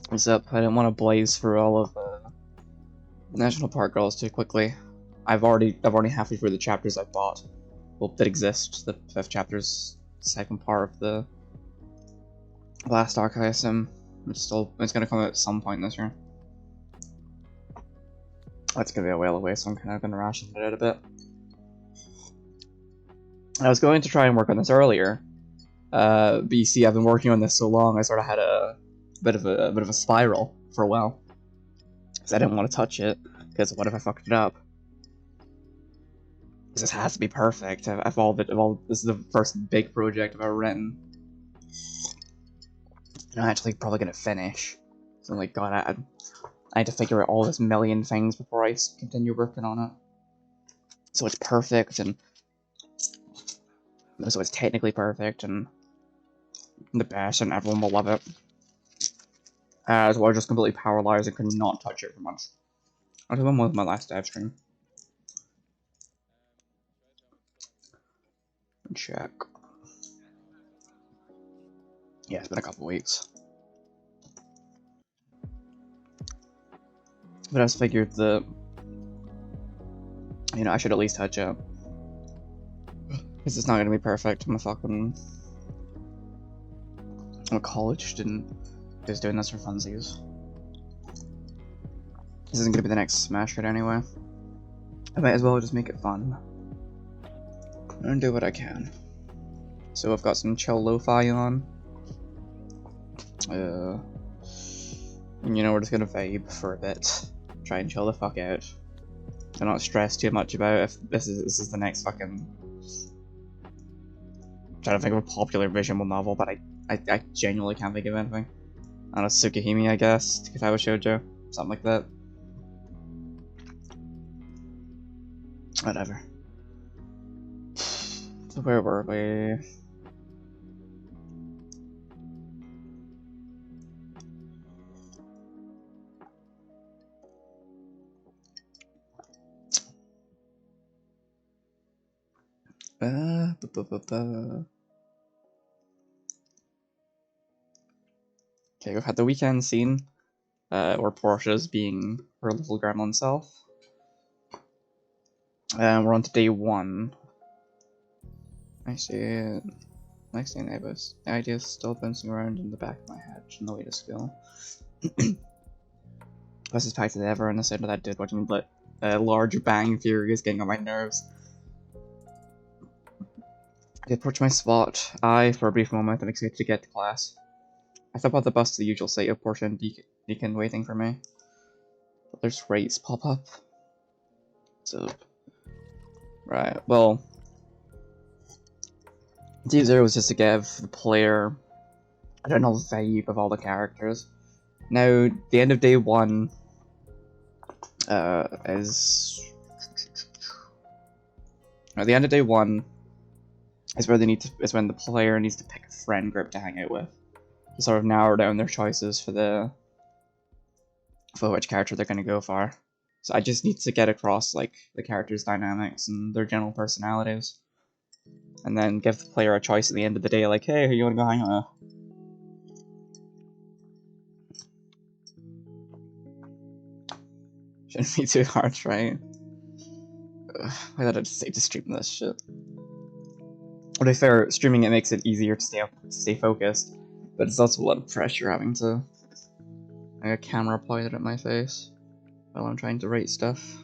What's up? I didn't want to blaze through all of National Park Girls too quickly. I've already halfway through the chapters I bought. Well, that exist. The 5th chapter's second part of the last arc, I assume. It's gonna come out at some point this year. That's gonna be a while away, so I'm kind of gonna ration it out a bit. I was going to try and work on this earlier, but you see, I've been working on this so long, I sort of had a bit of a spiral for a while, because I didn't want to touch it. Because what if I fucked it up? This has to be perfect. This is the first big project I've ever written. And I'm actually probably gonna finish. So like, God, I had to figure out all this million things before I continue working on it. So it's perfect, and so it's technically perfect, and the best, and everyone will love it. So I just completely paralyzed and could not touch it for months. I was one with my last dive stream. Check. Yeah, it's been a couple weeks. But I just figured that, you know, I should at least touch it. Because it's not gonna be perfect. I'm a college student who's doing this for funsies. This isn't gonna be the next smash hit anyway. I might as well just make it fun. And do what I can. So I've got some chill lo-fi on. You know, we're just gonna vibe for a bit. Try and chill the fuck out. And not stress too much about if this is the next fucking... I'm trying to think of a popular visual novel, but I genuinely can't think of anything. I don't know, Tsukihime, I guess, Takatawa Shoujo, something like that. Whatever. So where were we? Okay, we've had the weekend scene, where Portia's being her little gremlin self. We're on to day 1. I see it. Next thing neighbors. The idea is still bouncing around in the back of my head, no way to skill. Less as packed as ever, and the sound of that dude watching large bang theory is getting on my nerves. I approach my spot. For a brief moment, I'm excited to get to class. I step off the bus to the usual site of Portia and Deacon waiting for me. But there's rates pop up. So, right, well, D0 was just to give the player a general vibe of all the characters. Now, the end of day 1 is... Now, the end of day 1 is where when the player needs to pick a friend group to hang out with. To sort of narrow down their choices for which character they're going to go for. So I just need to get across like the characters' dynamics and their general personalities, and then give the player a choice at the end of the day, like, hey, who you want to go hang out with? Shouldn't be too hard, right? Why did I just say to stream this shit? To be fair, streaming it makes it easier to stay focused, but it's also a lot of pressure having to a camera pointed at my face while I'm trying to rate stuff.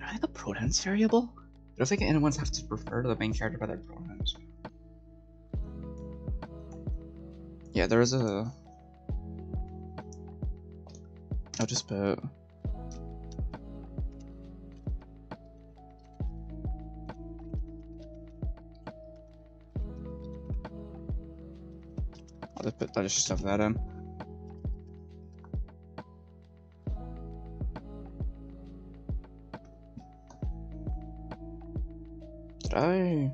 Are they the pronouns variable? I don't think anyone's have to refer to the main character by their pronouns. Yeah, there is a... I'll just put... I'll just stuff that in. Did I?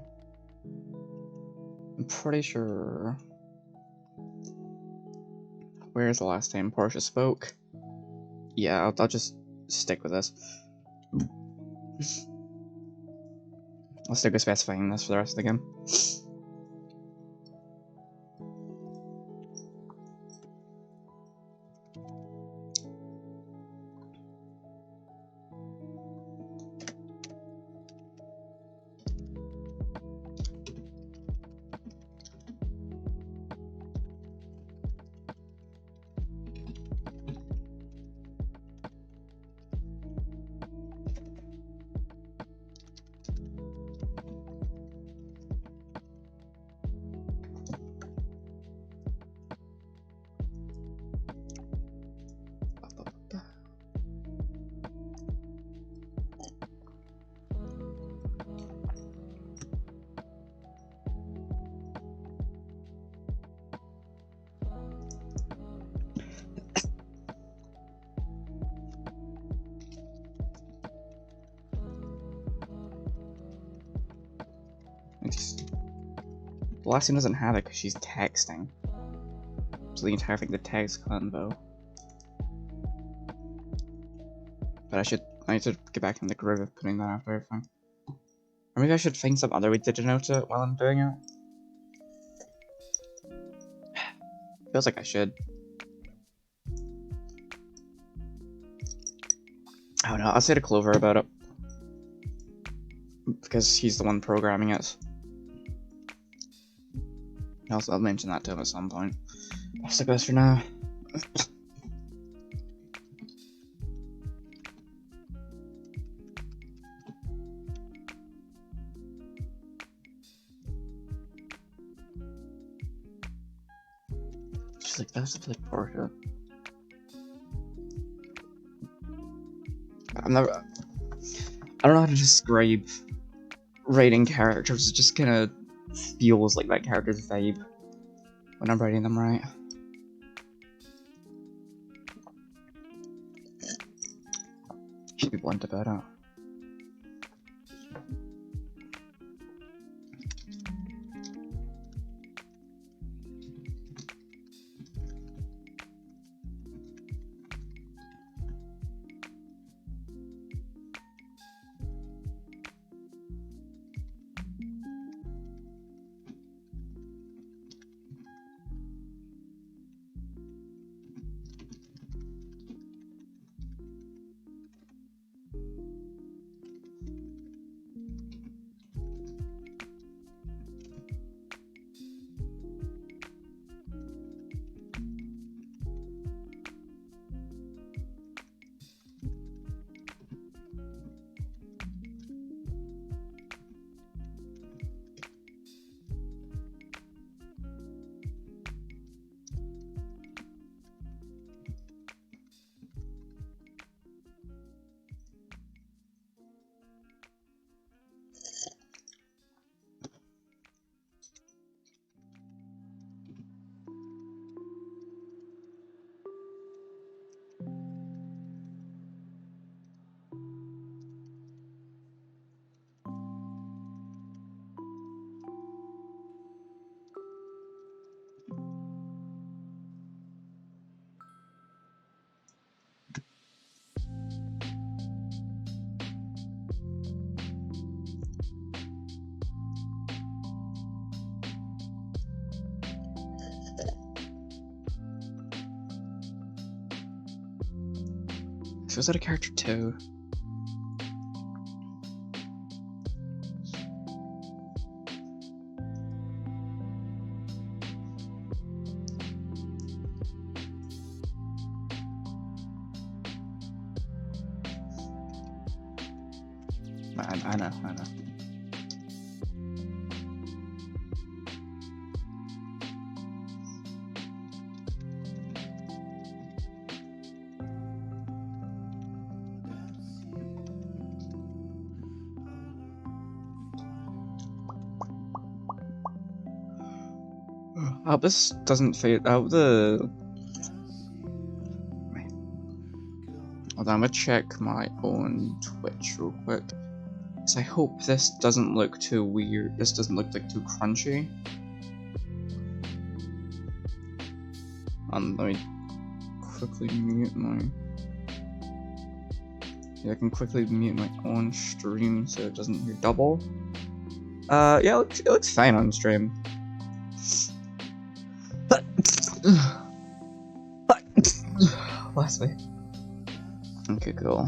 I'm pretty sure. Where's the last time Portia spoke? Yeah, I'll just stick with this. I'll stick with specifying this for the rest of the game. The last scene doesn't have it because she's texting. So the entire thing, the text convo. But I need to get back in the groove of putting that after everything. Or maybe I should find some other way to denote it while I'm doing it. Feels like I should. I don't know, I'll say to Clover about it. Because he's the one programming it. I'll mention that to him at some point. That's the best for now. She's like, that's like Portia. I don't know how to describe writing characters. It just kind of feels like that character's vibe when I'm writing them right. Should be blunt about it. So is that a character too? I know. I hope this doesn't fade. I hope the. Hold on, I'm gonna check my own Twitch real quick. So I hope this doesn't look too weird. This doesn't look like too crunchy. Let me quickly mute my... Yeah, I can quickly mute my own stream so it doesn't hear double. Yeah, it looks fine on stream. Last way. Okay, cool.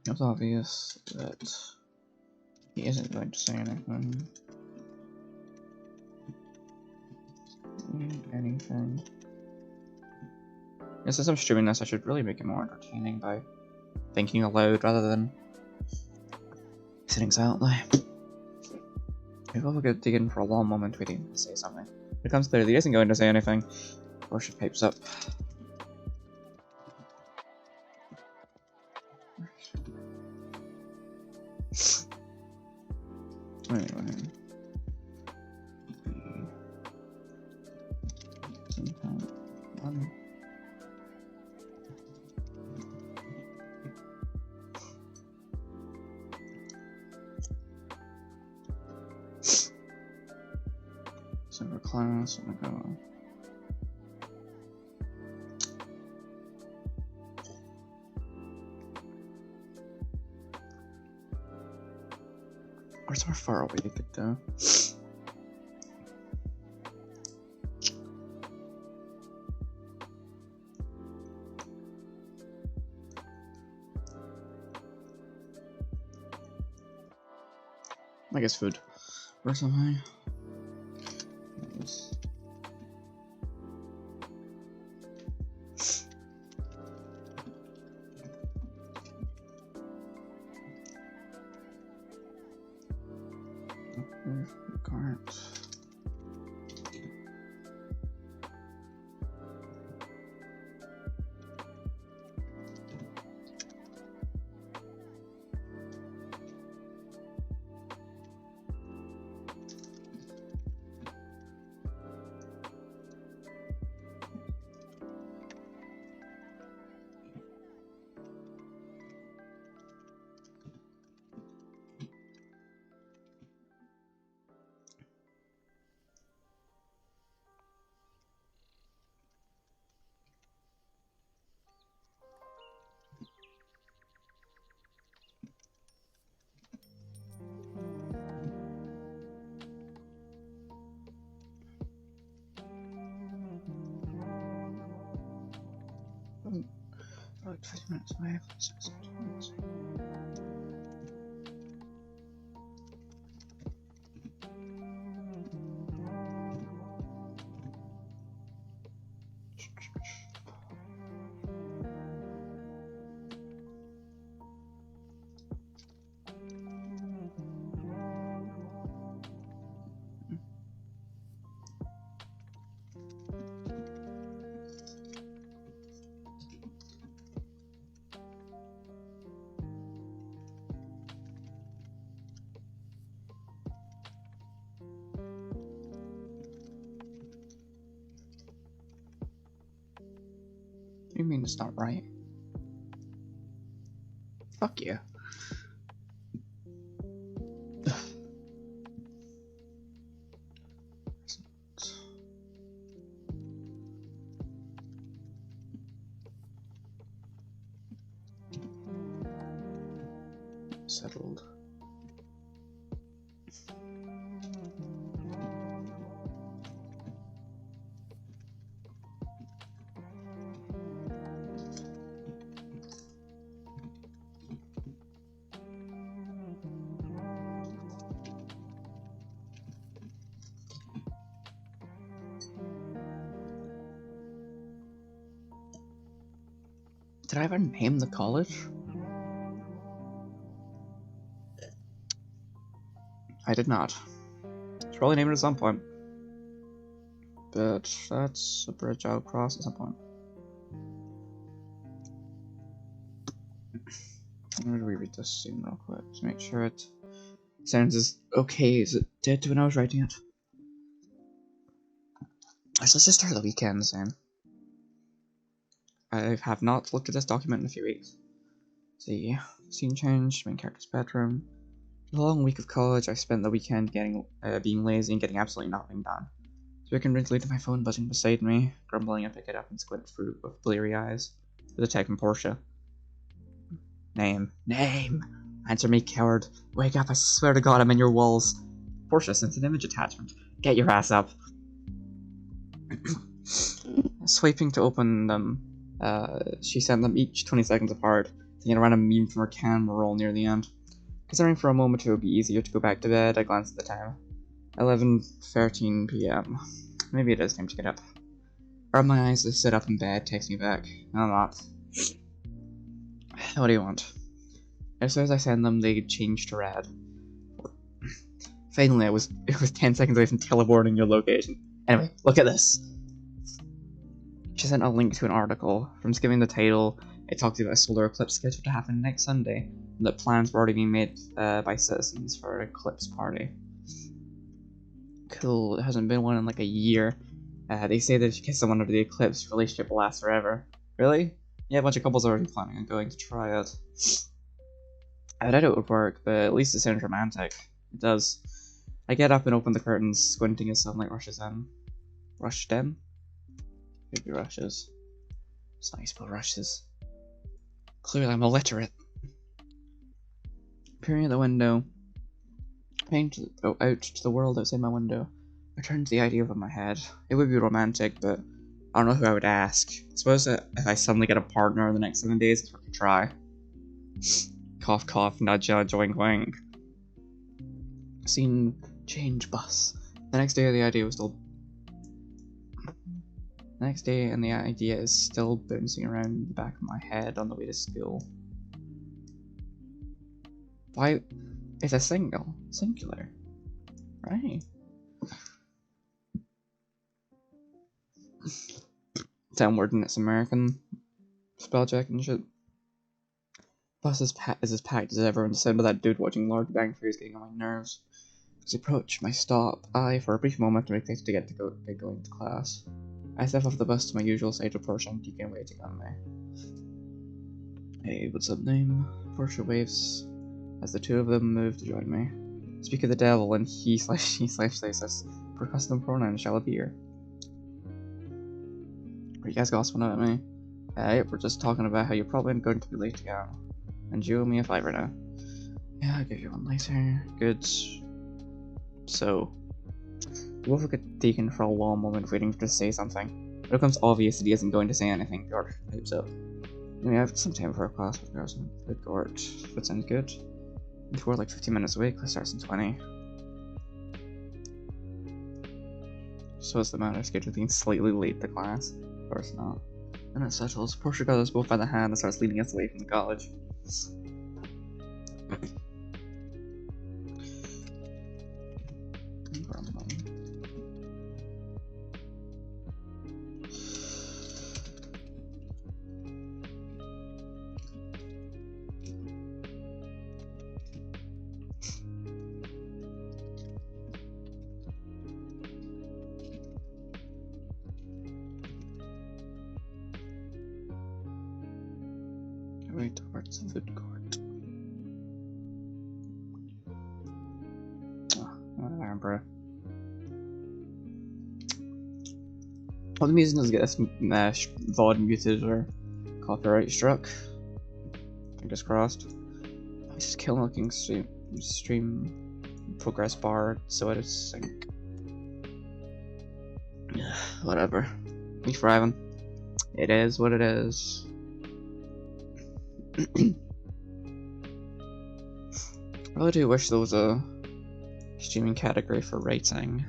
It's obvious that he isn't going to say anything. Yeah, since I'm streaming this, I should really make it more entertaining by thinking aloud rather than sitting silently. Maybe we'll dig in for a long moment waiting to say something. It becomes clear that he isn't going to say anything. Worship pipes up. Anyway. Summer class, I'm gonna go. Where's how far away they could go? I guess food or something. About 50 minutes away. You mean it's not right? Fuck you. Settled. Did I ever name the college? I did not. Should probably name it at some point. But that's a bridge I'll cross at some point. I'm gonna reread this scene real quick to make sure it sounds as okay as it did when I was writing it. So let's just start the weekends then. I have not looked at this document in a few weeks. See, scene change, main character's bedroom. A long week of college, I spent the weekend being lazy and getting absolutely nothing done. So I can wrinkly to my phone buzzing beside me, grumbling. I pick it up and squint through with bleary eyes. There's a text from Portia. Name. Answer me, coward. Wake up, I swear to God I'm in your walls. Portia sent an image attachment. Get your ass up. Swiping to open them, she sent them each 20 seconds apart, thinking a random meme from her camera roll near the end. Considering for a moment it would be easier to go back to bed, I glanced at the time. 11:13 p.m. Maybe it is time to get up. I rub my eyes to sit up in bed, text me back. No, I'm not. What do you want? As soon as I send them, they change to red. Finally, it was 10 seconds away from teleporting your location. Anyway, look at this. She sent a link to an article. From skimming the title, it talks about a solar eclipse scheduled to happen next Sunday, and that plans were already being made by citizens for an eclipse party. Cool, it hasn't been one in like a year. They say that if you kiss someone under the eclipse, your relationship will last forever. Really? Yeah, a bunch of couples are already planning on going to try it. I doubt it would work, but at least it sounds romantic. It does. I get up and open the curtains, squinting as sunlight rushes in. Rushed in? Maybe rushes. It's not how you spell rushes. Clearly I'm illiterate. Peering at the window, peering out to the world outside my window, I turned the idea over my head. It would be romantic, but I don't know who I would ask. I suppose that if I suddenly get a partner in the next 7 days, it's worth a try. Cough, cough, nudge, nudge, wink, wink. Scene change bus. The next day, and the idea is still bouncing around in the back of my head on the way to school. Why? It's a singular, right? Downward and it's American spell check and shit. Bus is as packed as ever, and the sound of that dude watching Lord Bang Free is getting on my nerves. As I approach my stop, I, for a brief moment, make things to get going to class. I step off the bus to my usual sight of Portia and Deacon waiting on me. Hey, what's up, name? Portia waves as the two of them move to join me. Speak of the devil, and he/she/she/slash us. For custom pronouns shall appear. Are you guys gossiping about me? Yep, we're just talking about how you're probably going to be late again. And you owe me a $5 now. Yeah, I'll give you one later. Good. So, we both look at Deacon for a long moment waiting for him to say something. But it becomes obvious that he isn't going to say anything. George pipes up. We have some time for a class with girls. Good George. That sounds good. If we're like 15 minutes away, class starts in 20. So what's the matter? Scheduled being slightly late to class? Of course not. And it settles. Portia got us both by the hand and starts leading us away from the college. Way towards the food court. Oh, whatever. Well, the music doesn't get this VOD muted or copyright struck. Fingers crossed. I just kill looking stream progress bar so it is sync. Whatever. Thanks for having. It is what it is. I really do wish there was a streaming category for writing.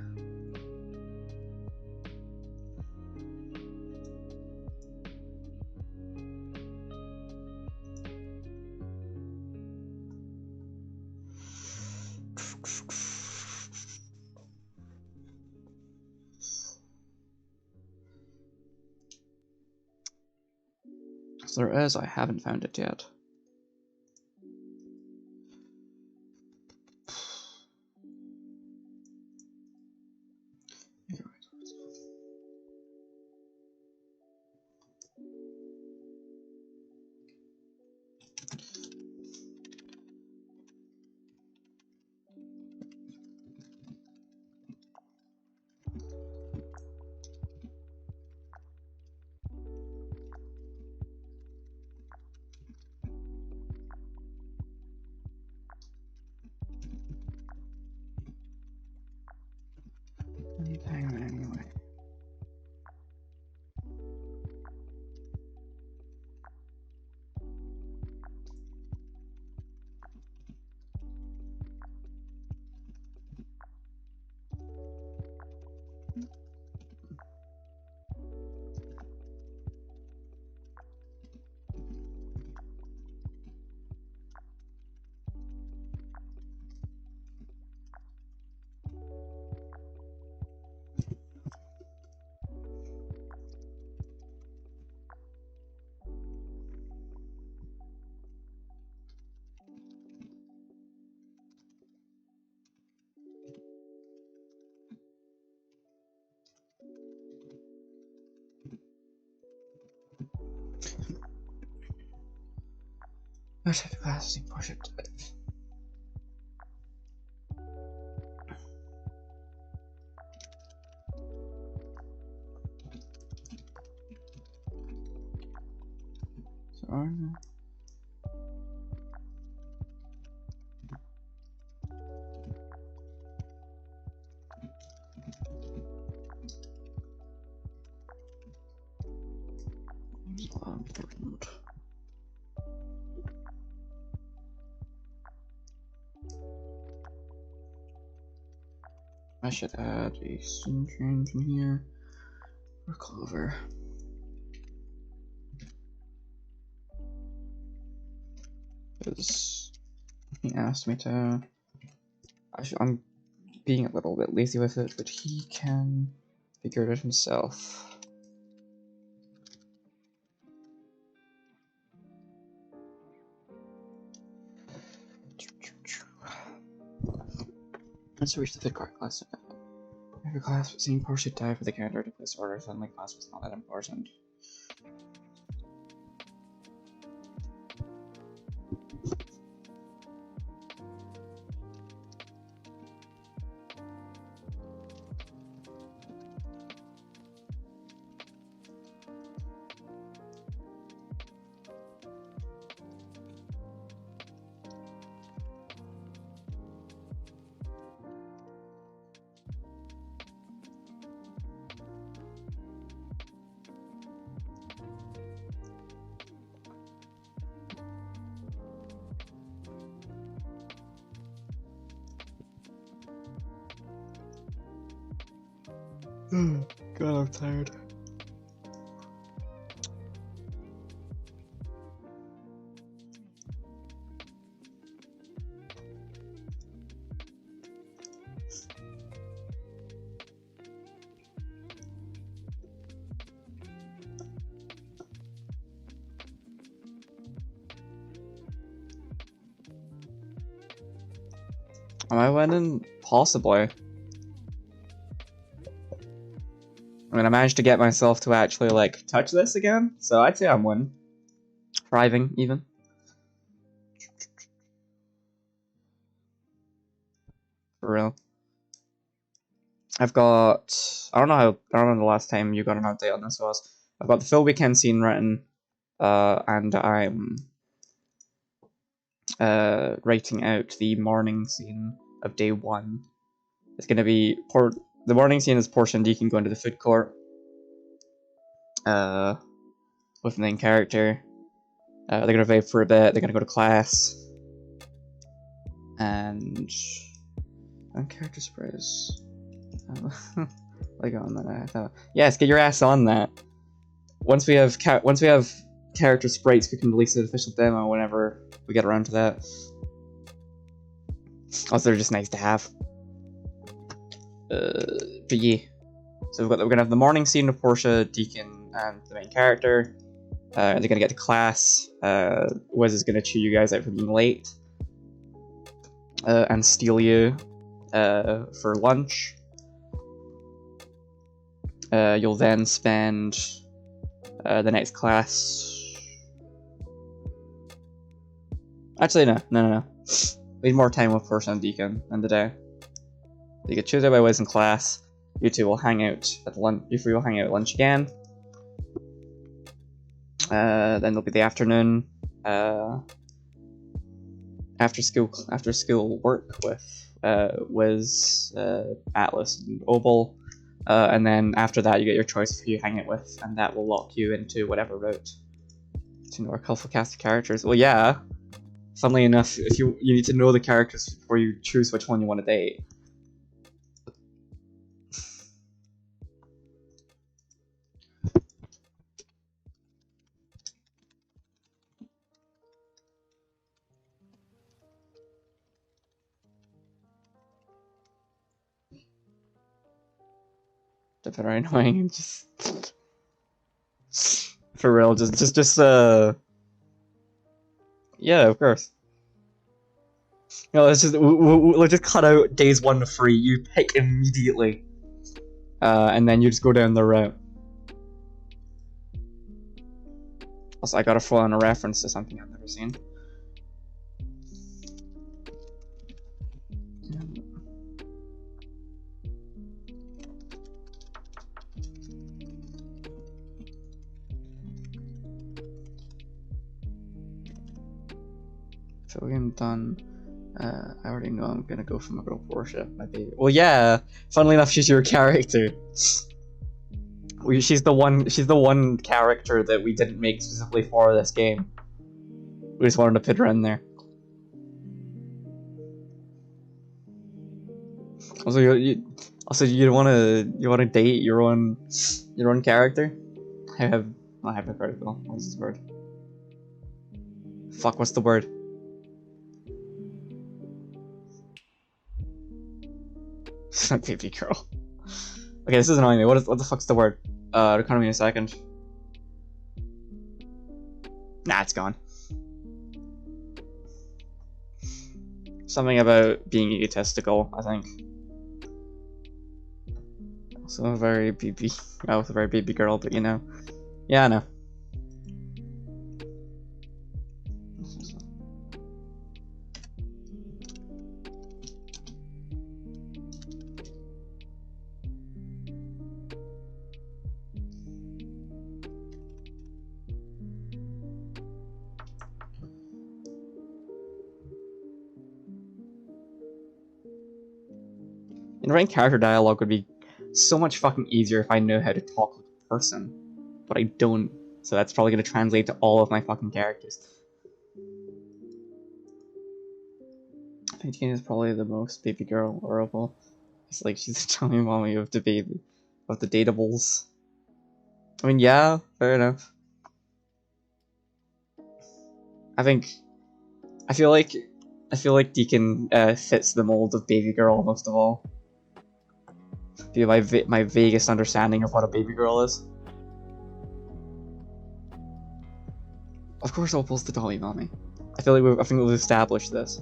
So there is, I haven't found it yet. Hang on anyway. What type of class is push it? So important. I should add a scene change in here for Clover. Because he asked me to. I'm being a little bit lazy with it, but he can figure it out himself. Let's reach the fit card class. Every class with same portion die for the character to place order, suddenly class was not that important. God, I'm tired. Am I winning? Possibly. I mean, I managed to get myself to actually, like, touch this again, so I'd say I'm winning. Thriving, even. For real. I've got... I don't know the last time you got an update on this was. I've got the full weekend scene written, and I'm writing out the morning scene of day 1. It's gonna be... The morning scene is Portia and Deacon going to the food court. With the main character. They're gonna vape for a bit, they're gonna go to class. And character sprays. Like on that. Yes, get your ass on that. Once we have character sprites, we can release an official demo whenever we get around to that. Also, they're just nice to have. But yeah. So we're gonna have the morning scene of Portia, Deacon, and the main character. they're gonna get to class. Wiz is gonna chew you guys out for being late, and steal you for lunch. You'll then spend the next class. Actually, no. We need more time with Person and Deacon in the day. You get chosen by Wiz in class. You two will hang out at lunch. You three will hang out at lunch again. Then there'll be the afternoon. After school work with Wiz, Atlas, and Opal. And then after that, you get your choice of who you hang out with, and that will lock you into whatever route to know our colorful cast of characters. Well, yeah. Funnily enough, if you need to know the characters before you choose which one you want to date. They're very annoying. Just for real. Yeah, of course. No, let's just cut out days 1 to 3. You pick immediately, and then you just go down the route. Also, I gotta throw in a reference to something I've never seen. So I'm done. I already know I'm gonna go for my girl Portia, my baby. Well, yeah. Funnily enough, she's your character. She's the one character that we didn't make specifically for this game. We just wanted to put her in there. Also, you wanna date your own character? Hypocritical. What's this word? Fuck. What's the word? Baby girl. Okay, this is annoying me. What the fuck's the word? It'll come to me in a second. Nah, it's gone. Something about being egotistical, I think. Also a very baby. I was a very baby girl, but you know. Yeah, I know. And writing character dialogue would be so much fucking easier if I know how to talk like a person. But I don't, so that's probably gonna translate to all of my fucking characters. I think Tina is probably the most baby girl horrible. It's like she's the tummy mommy of the dateables. I mean, yeah, fair enough. I feel like Deacon fits the mold of baby girl most of all. My vaguest understanding of what a baby girl is. Of course, Opal's the dolly mommy. I think we've established this.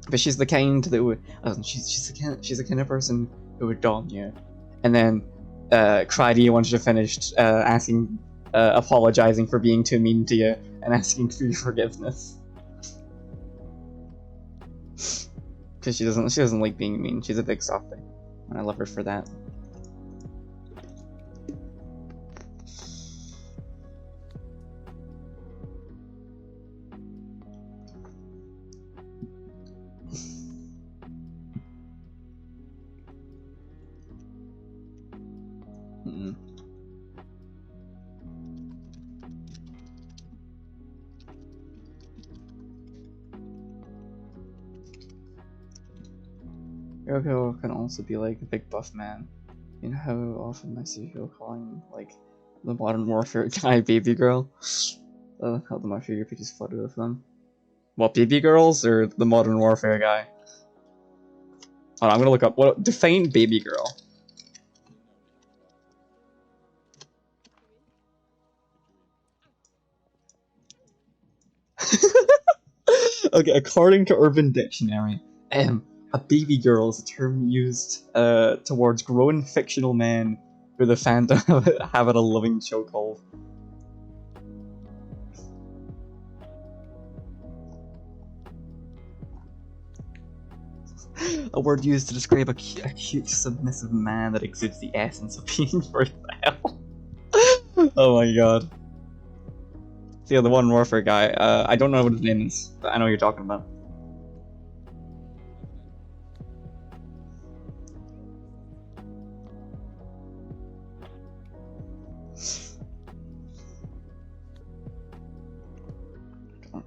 But she's the kind that would she's the kind of person who would dom you, and then cry to you once you're finished, apologizing for being too mean to you, and asking for your forgiveness. Because she doesn't like being mean. She's a big softie, and I love her for that. Yoko can also be like a big buff man. You know how often I see people calling like the Modern Warfare guy baby girl? How the Modern Warfare pictures flooded with them. What, baby girls or the Modern Warfare guy? Oh, I'm gonna look up what define baby girl. Okay, according to Urban Dictionary, a baby girl is a term used towards grown fictional men who the fandom have a loving chokehold. A word used to describe a cute, submissive man that exudes the essence of being fertile. Oh my god. So yeah, the Modern Warfare guy, I don't know what his name is, but I know what you're talking about.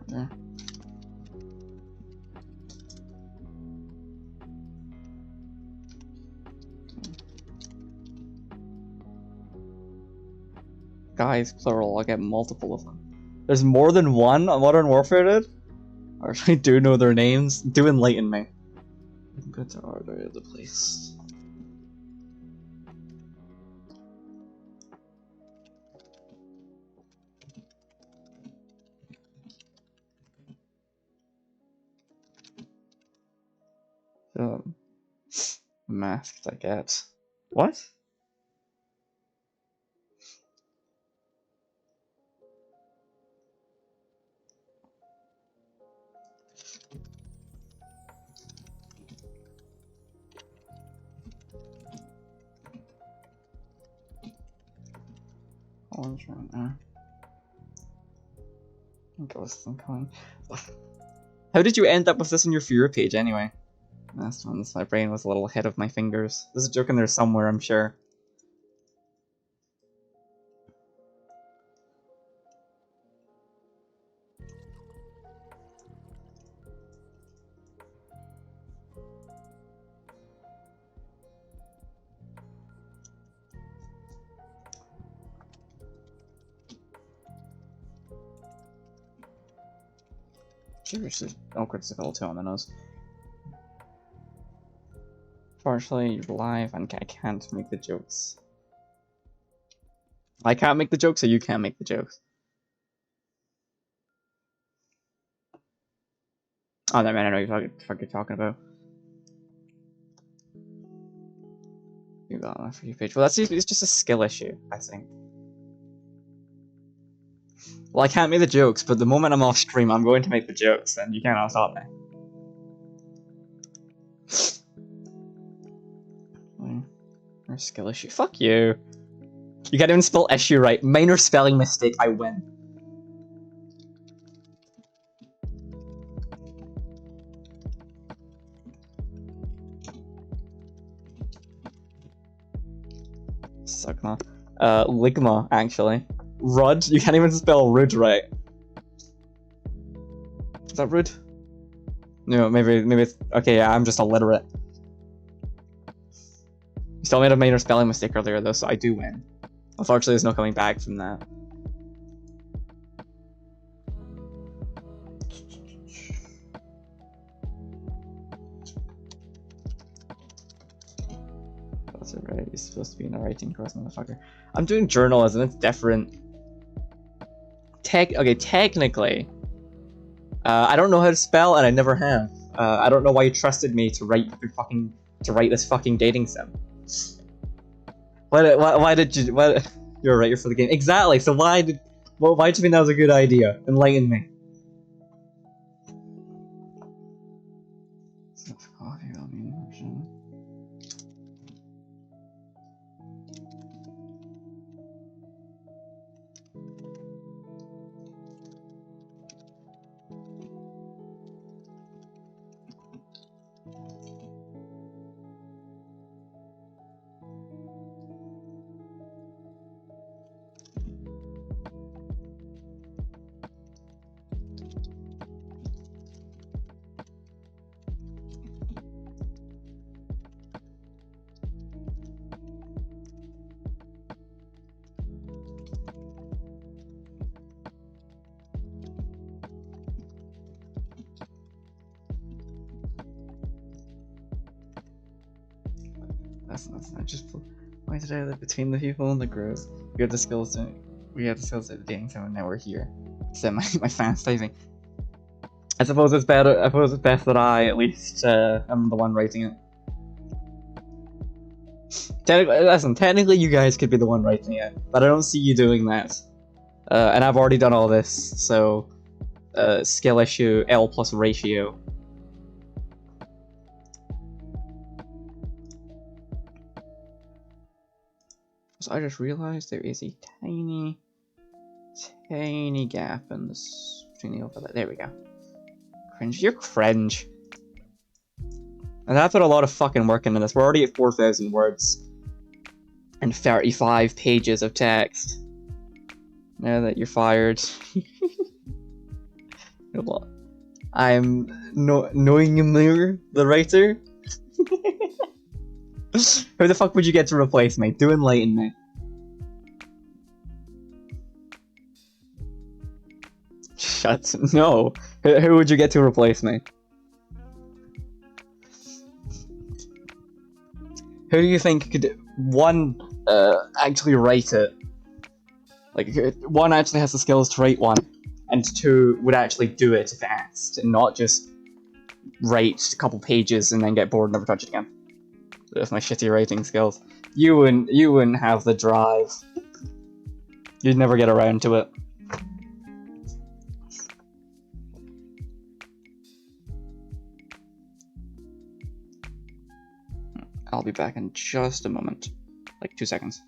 There. Guys, plural, I'll get multiple of them. There's more than one on Modern Warfare, dude? I actually do know their names. Do enlighten me. Good to order the place. Masked, I get. What? Orange right now. Ghost and coin. How did you end up with this on your Fury page anyway? Last one's my brain was a little ahead of my fingers. There's a joke in there somewhere, I'm sure. Seriously, awkward sickle too on the nose. Partially, you're live and I can't make the jokes. I can't make the jokes, so you can't make the jokes. Oh, no, man, I know what you're talking about. You got my free page. Well, it's just a skill issue, I think. Well, I can't make the jokes, but the moment I'm off stream, I'm going to make the jokes, and you cannot stop me. Or skill issue. Fuck you. You can't even spell issue right. Minor spelling mistake, I win. Sugma. Ligma, actually. Rud? You can't even spell Rud right. Is that Rud? No, maybe it's... Okay, yeah, I'm just illiterate. You still made a minor spelling mistake earlier, though, so I do win. Unfortunately, there's no coming back from that. That's it, right? You're supposed to be in a writing course, motherfucker. I'm doing journalism, it's different. Okay, technically, I don't know how to spell, and I never have. I don't know why you trusted me to write this fucking dating sim. Why did you? You're a writer for the game, exactly. So why did you think that was a good idea? Enlighten me. That's not just. Why did I live between the people in the group? We had the skills to. We had the skills at the dating sim, and now we're here. So my fans typing. I suppose it's better. I suppose it's best that I at least am the one writing it. Technically, you guys could be the one writing it, but I don't see you doing that. And I've already done all this, so skill issue L plus ratio. So I just realized there is a tiny gap in this between the overlay. There we go. Cringe. You're cringe. And I put a lot of fucking work into this. We're already at 4,000 words and 35 pages of text. Now that you're fired. I'm knowing the writer. Who the fuck would you get to replace me? Do enlighten me. Shut. No. Who would you get to replace me? Who do you think could one actually write it? Like one actually has the skills to write one, and two would actually do it if asked, and not just write a couple pages and then get bored and never touch it again. With my shitty writing skills, you wouldn't have the drive. You'd never get around to it. I'll be back in just a moment, like 2 seconds.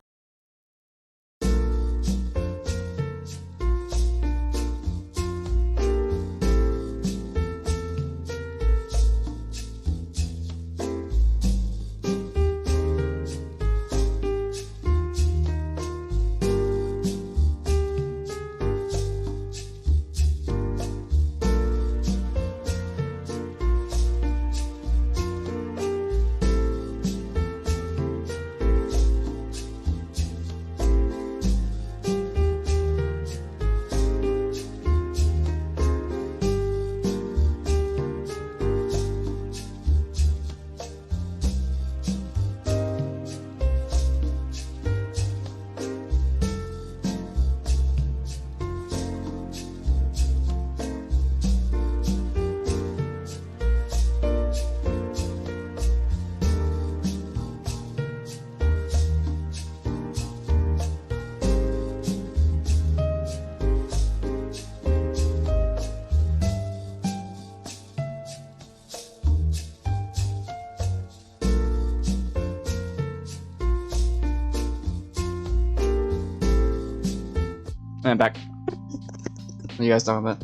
I'm back. What are you guys talking about?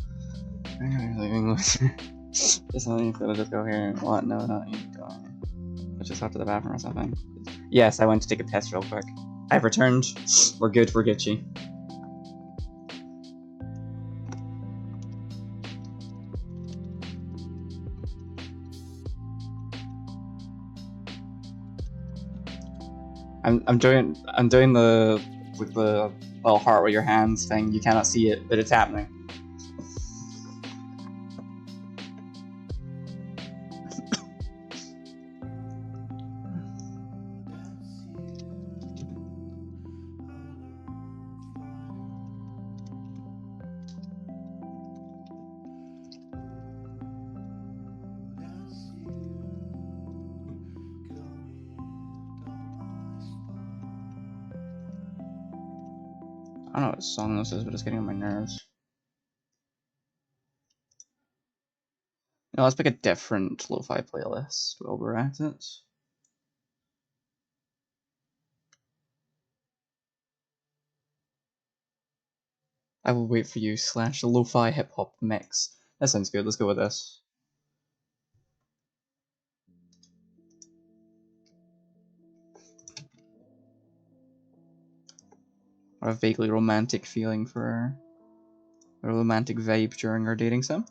English. Just let me just go here. What? No, not you. Let's just talk to the bathroom or something. Yes, I went to take a test real quick. I've returned. We're good. We're Gucci. I'm doing the with the little heart with your hands thing. You cannot see it, but it's happening. I don't know what song this is, but it's getting on my nerves. No, let's pick a different lo-fi playlist while we're at it. I will wait for you / the lo-fi hip-hop mix. That sounds good, let's go with this. I have a vaguely romantic feeling for a romantic vibe during our dating sim.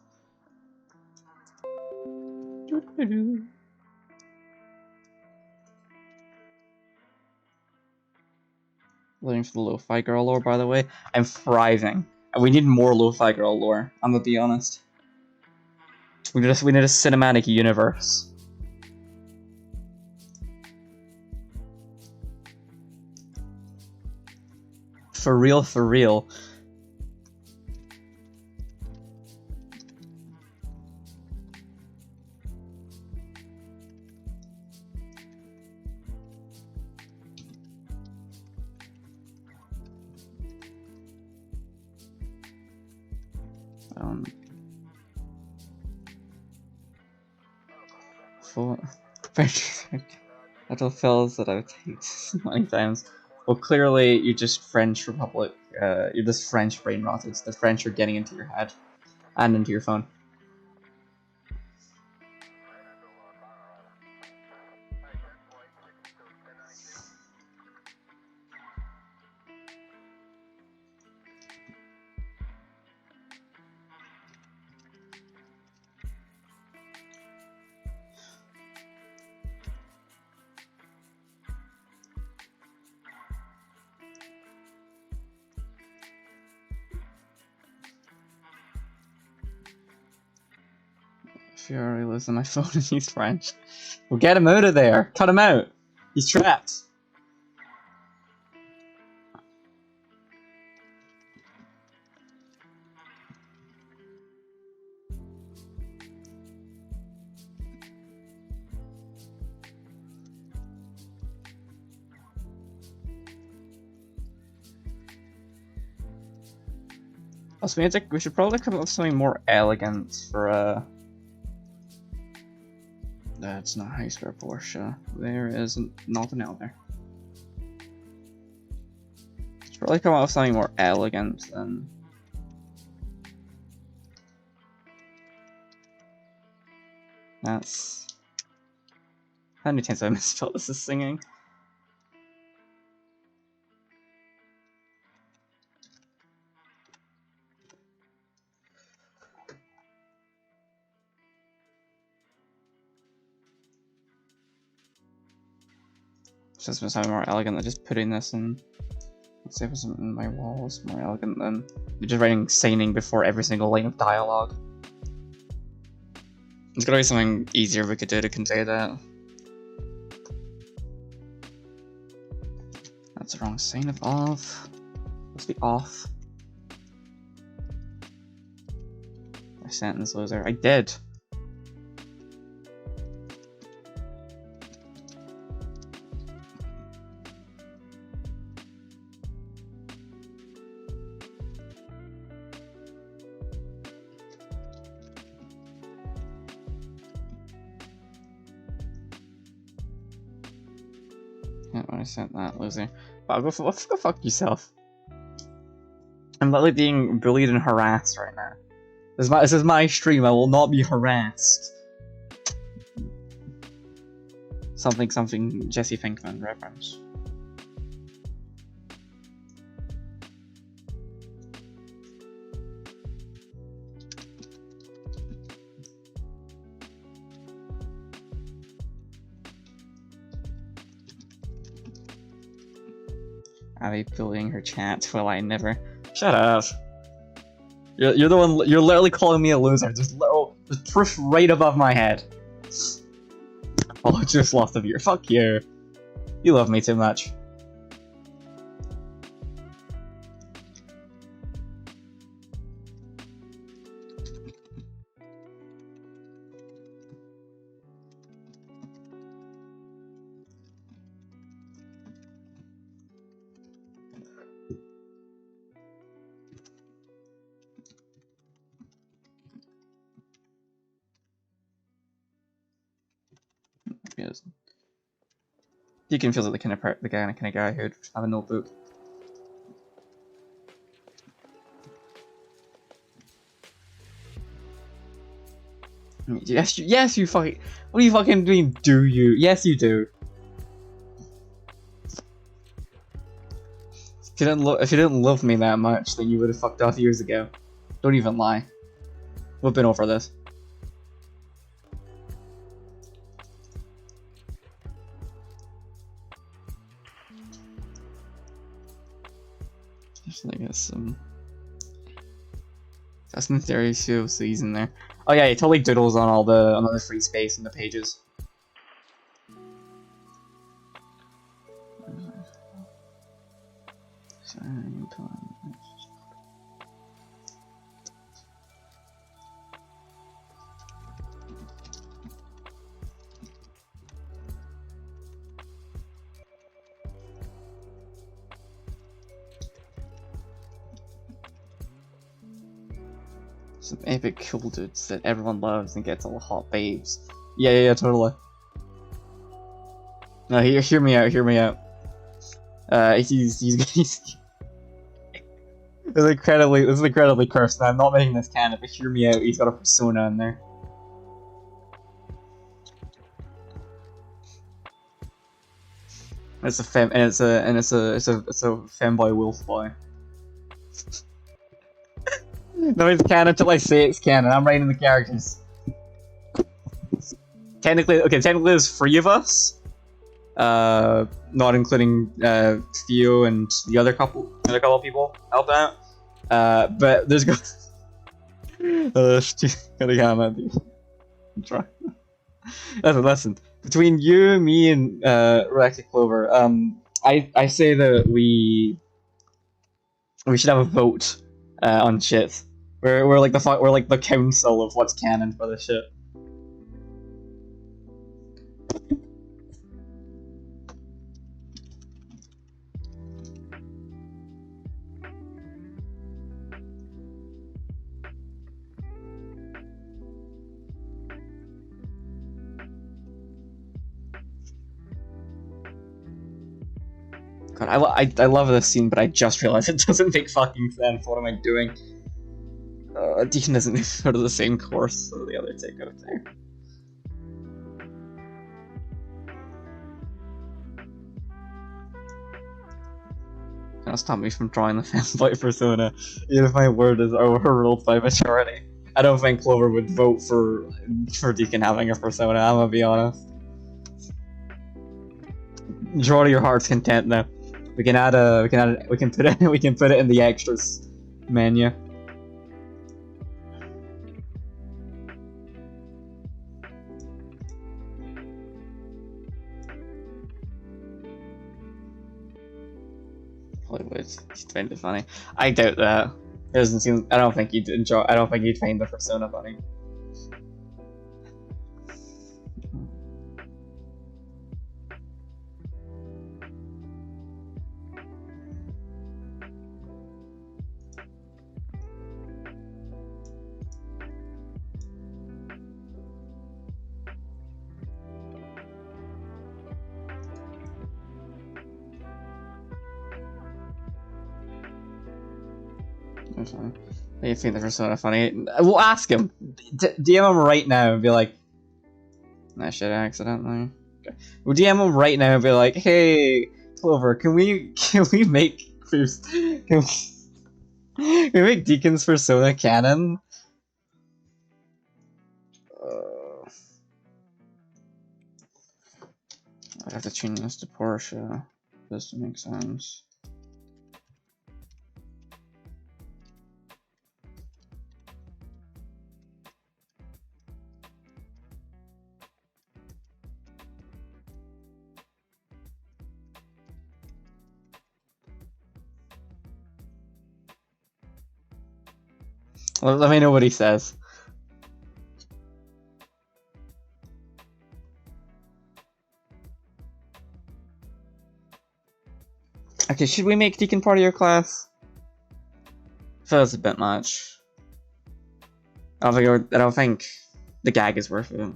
Waiting for the lo-fi girl lore, by the way. I'm thriving. And we need more lo-fi girl lore, I'm gonna be honest. We need a cinematic universe. For real, for real. phone. Full. Little fills that I've taken so many times. Well, clearly you're just French Republic. You're just French brain rot. It's the French are getting into your head and into your phone. If you already lives on my phone and he's French, well, get him out of there. Cut him out. He's trapped. Also, we should probably come up with something more elegant for That's not how you spell Porsche. There is nothing out there. Should probably come up with something more elegant than. That's. How many times have I misspelled this as singing? Just been something more elegant than just putting this in. Let's see if it's in my walls more elegant than just writing signing before every single line of dialogue. There's gotta be something easier we could do to convey that. That's the wrong sign of off. Must be off. My sentence loser. I did. When I sent that, loser. Wow, go fuck yourself. I'm literally being bullied and harassed right now. This is my stream. I will not be harassed. Something Jesse Pinkman reference. Abby bullying her chat. Well, I never. Shut up. You're the one. You're literally calling me a loser. Just push right above my head. Oh, just lost a viewer. Fuck you. You love me too much. Yes. Deacon feels like the kind of guy who'd have a notebook. Yes, you fucking. What are you fucking doing? Do you? Yes, you do. If you didn't love me that much, then you would have fucked off years ago. Don't even lie. We've been over this. Just like some. That's in theory COCs in there. Oh yeah, he totally doodles on all the free space in the pages. Some epic cool dudes that everyone loves and gets all the hot babes. Yeah, totally. No, hear me out, hear me out. He's this is incredibly cursed, and I'm not making this canon, but hear me out, he's got a persona in there. It's a femboy wolf boy. No, it's canon until I say it's canon. I'm writing the characters. Technically, there's 3 of us. Not including Theo and the other couple people helped out. But there's Listen. Between you, me, and Rex Clover, I say that we should have a vote on shit. We're like the council of what's canon for this shit. God, I love this scene, but I just realized it doesn't make fucking sense. What am I doing? Deacon doesn't go to the same course so the other two go there. Can't stop me from drawing the fanboy persona, even if my word is overruled by majority. I don't think Clover would vote for Deacon having a persona. I'm gonna be honest. Draw to your heart's content now. We can put it in the extras menu. Hollywood, he'd find it funny. I doubt that. It doesn't seem. I don't think you'd enjoy. I don't think you'd find the persona funny. You think the persona funny? We'll ask him. DM him right now and be like, "I should accidentally." Okay. We'll DM him right now and be like, "Hey, Clover, can we make can we make Deacon's persona canon?" I'd have to change this to Portia just to make sense. Well, let me know what he says. Okay, should we make Deacon part of your class? I feel that's a bit much. I don't think the gag is worth it.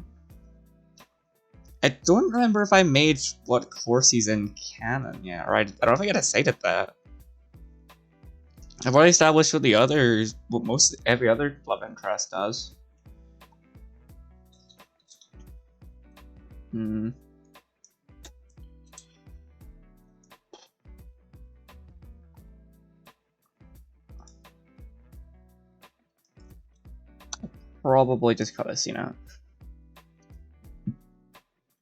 I don't remember if I made what course he's in canon yet, or I don't think I decided that. I've already established what the others, what every other love interest does. Probably just cut this scene out.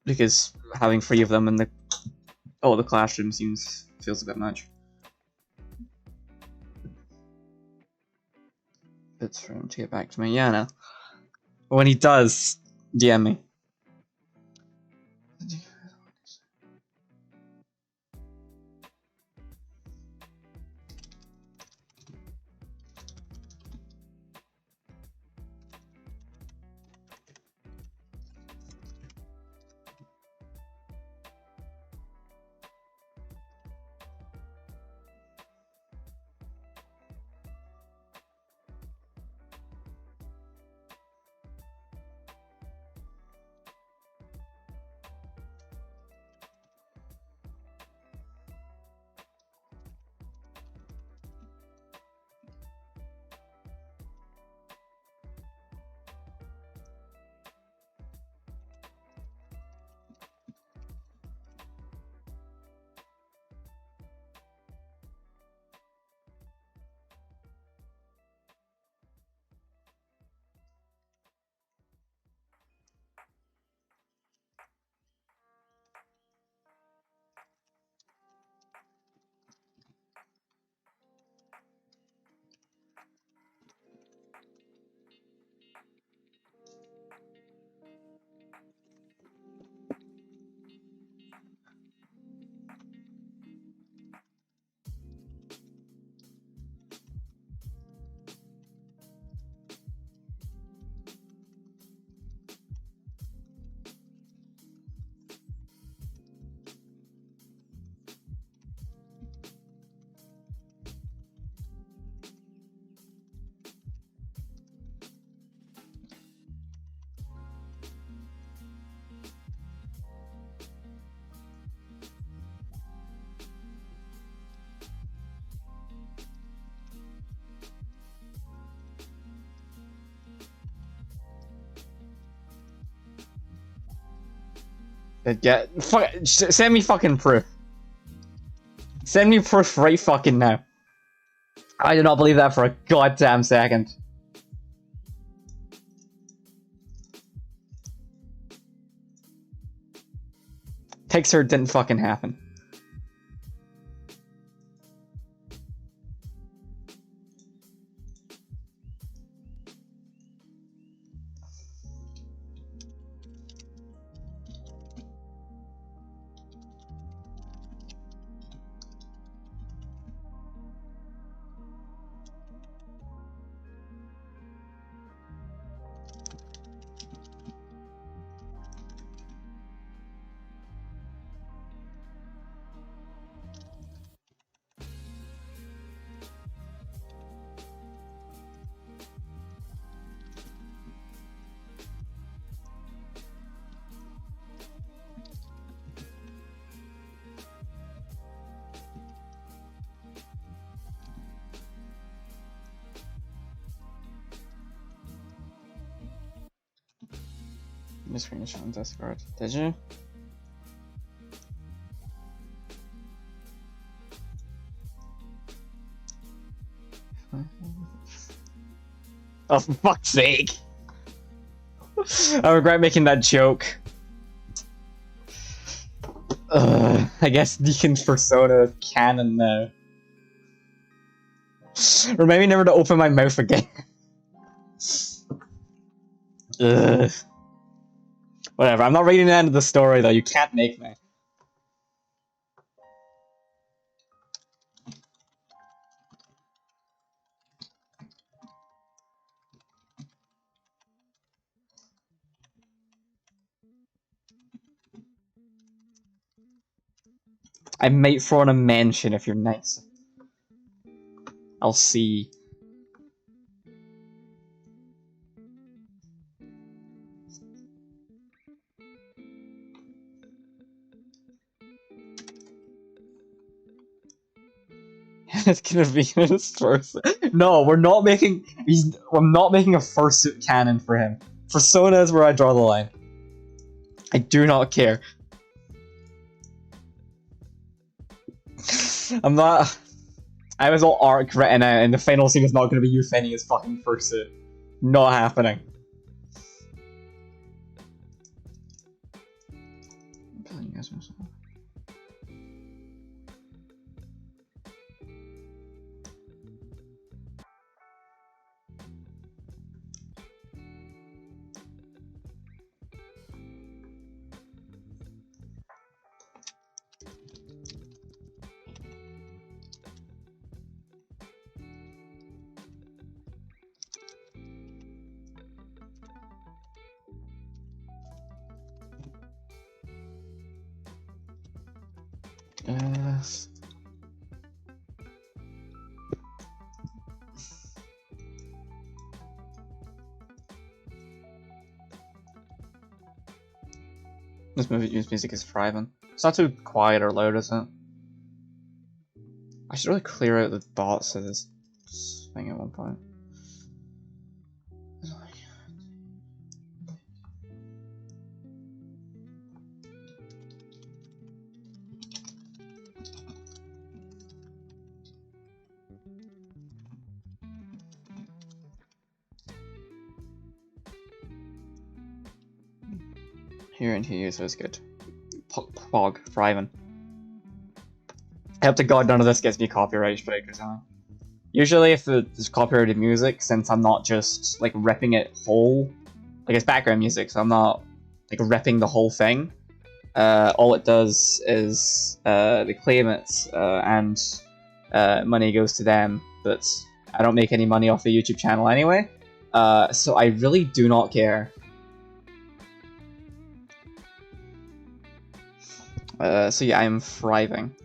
Because having 3 of them in the classroom feels a bit much. It's for him to get back to me. Yeah, no. But when he does, DM me. Send me fucking proof. Send me proof right fucking now. I do not believe that for a goddamn second. Pixar didn't fucking happen. You screenshot on Discord. Did you? Oh, for fuck's sake! I regret making that joke. I guess Deacon's persona is canon now. Remind me never to open my mouth again. Ugh. Whatever, I'm not reading the end of the story though, you can't make me. I might throw in a mention if you're nice. I'll see. It's gonna be his first. No, we're not making. I'm not making a fursuit canon for him. Persona is where I draw the line. I do not care. I'm not. I have his whole arc written out, and the final scene is not going to be you finding his fucking fursuit. Not happening. I'm telling you guys myself. This music is thriving. It's not too quiet or loud, is it? I should really clear out the dots of this thing at one point. Here and here, so it's good. Pog, thriving. I hope to God none of this gets me copyright strike or something. Usually if there's copyrighted music, since I'm not just like ripping it whole, like it's background music, so I'm not like ripping the whole thing. All it does is they claim it and money goes to them, but I don't make any money off the YouTube channel anyway. So I really do not care. So yeah, I am thriving.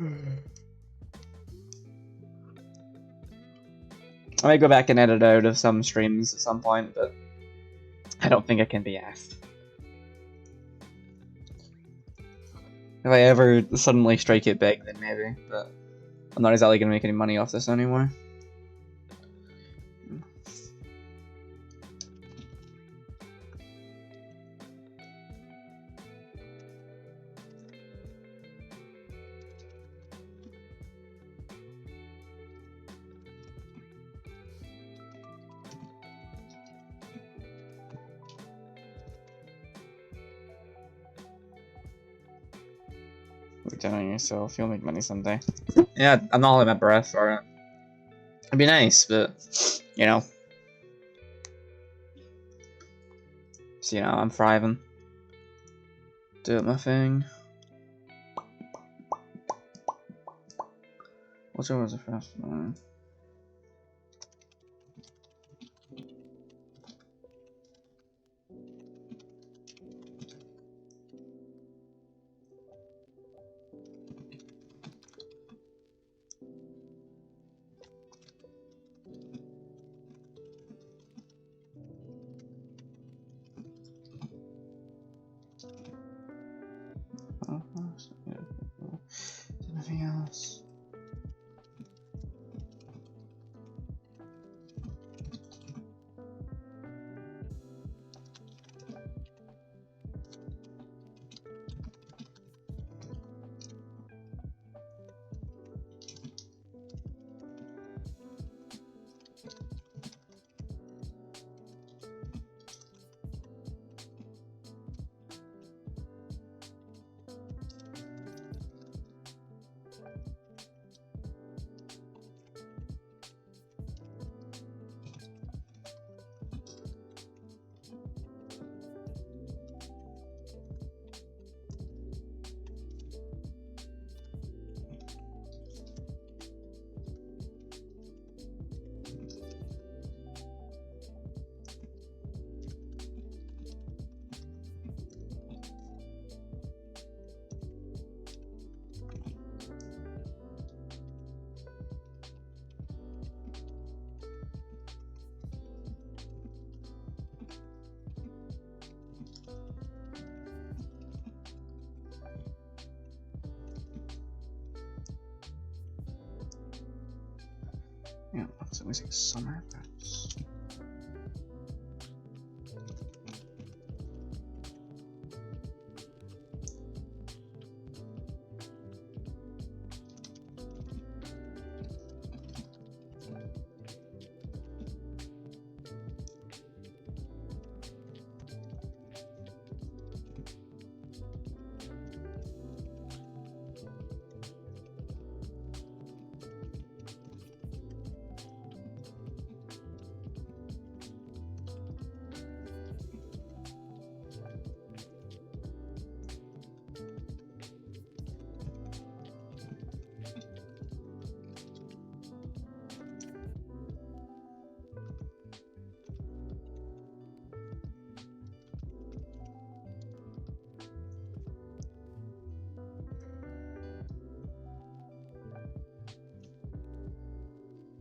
I might go back and edit out of some streams at some point, but I don't think I can be asked. If I ever suddenly strike it big, then maybe, but I'm not exactly gonna make any money off this anymore. Look down on yourself. You'll make money someday. Yeah, I'm not holding my breath for it. It'd be nice, but you know. So you know, I'm thriving. Do my thing. What's always the first one? Anything else? Yeah, it's always like summer. That's...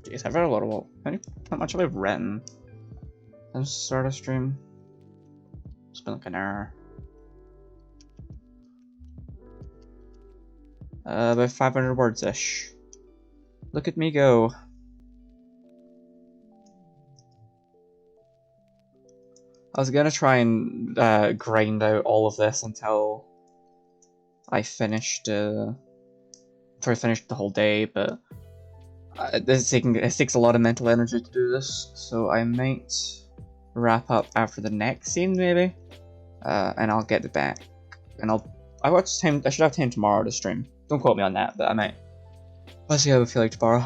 Jeez, I've read a lot of not much have I written since the start of stream. It's been like an hour. About 500 words ish. Look at me go. I was gonna try and grind out all of this until I finished before I finished the whole day, but it takes a lot of mental energy to do this, so I might wrap up after the next scene maybe, and I'll get it back, and I should have time tomorrow to stream. Don't quote me on that, but I might. Let's see how I feel like tomorrow.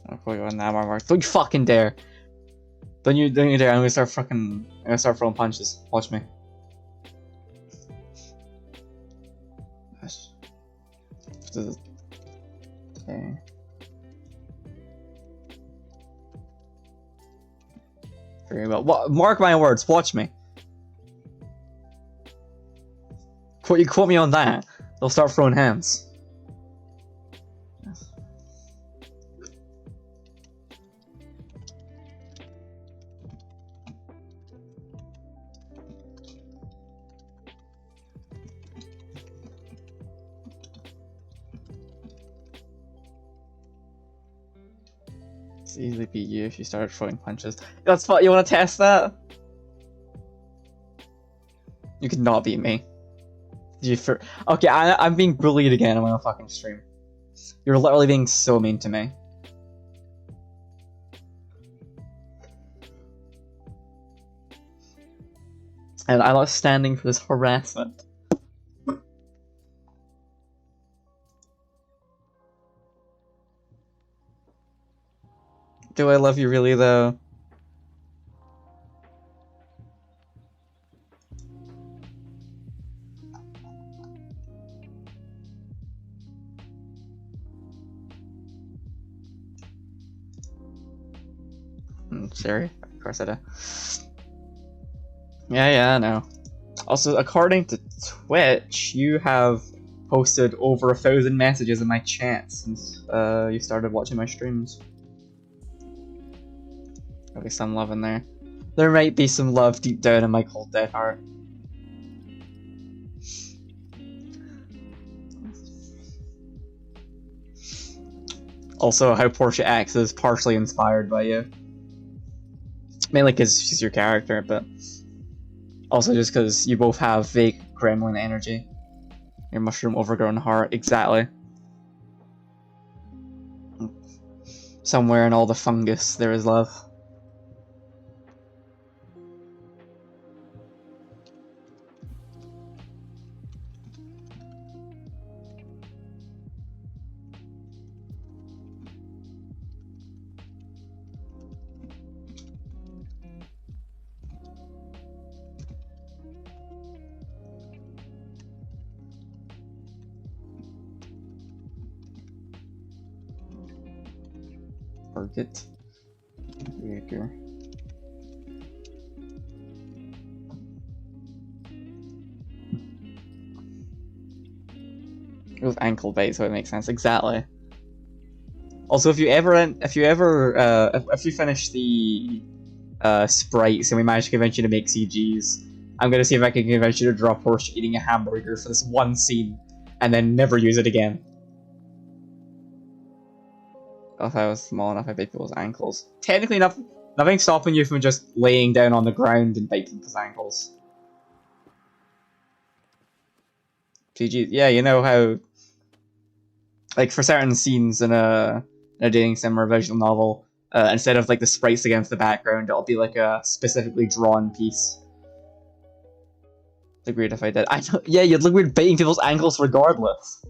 I'll quote you on that one more. Don't you fucking dare! Don't you dare! I'm gonna start throwing punches. Watch me. Yes. Okay. Very well. Mark my words. Watch me. You quote me on that. They'll start throwing hands. Yes. It's easily beat you if you started throwing punches. That's what you want to test that? You could not beat me. Okay, I'm being bullied again on my fucking stream. You're literally being so mean to me. And I'm not standing for this harassment. Do I love you really, though? Sherry? Of course I do. Yeah, I know. Also, according to Twitch, you have posted over 1,000 messages in my chat since you started watching my streams. There'll be some love in there. There might be some love deep down in my cold dead heart. Also, how Portia acts is partially inspired by you. Mainly because she's your character, but also just because you both have vague gremlin energy. Your mushroom overgrown heart, exactly. Somewhere in all the fungus there is love. Target. Creator. It was ankle bait, so it makes sense. Exactly. Also, if you finish the sprites and we manage to convince you to make CGs, I'm gonna see if I can convince you to draw Porsche eating a hamburger for this one scene, and then never use it again. If I was small enough, I bite people's ankles. Technically, nothing's stopping you from just laying down on the ground and biting people's ankles. GG, yeah, you know how, like, for certain scenes in a dating sim or a visual novel, instead of like the sprites against the background, it'll be like a specifically drawn piece. It'd look weird if I did. Yeah, you'd look weird biting people's ankles regardless.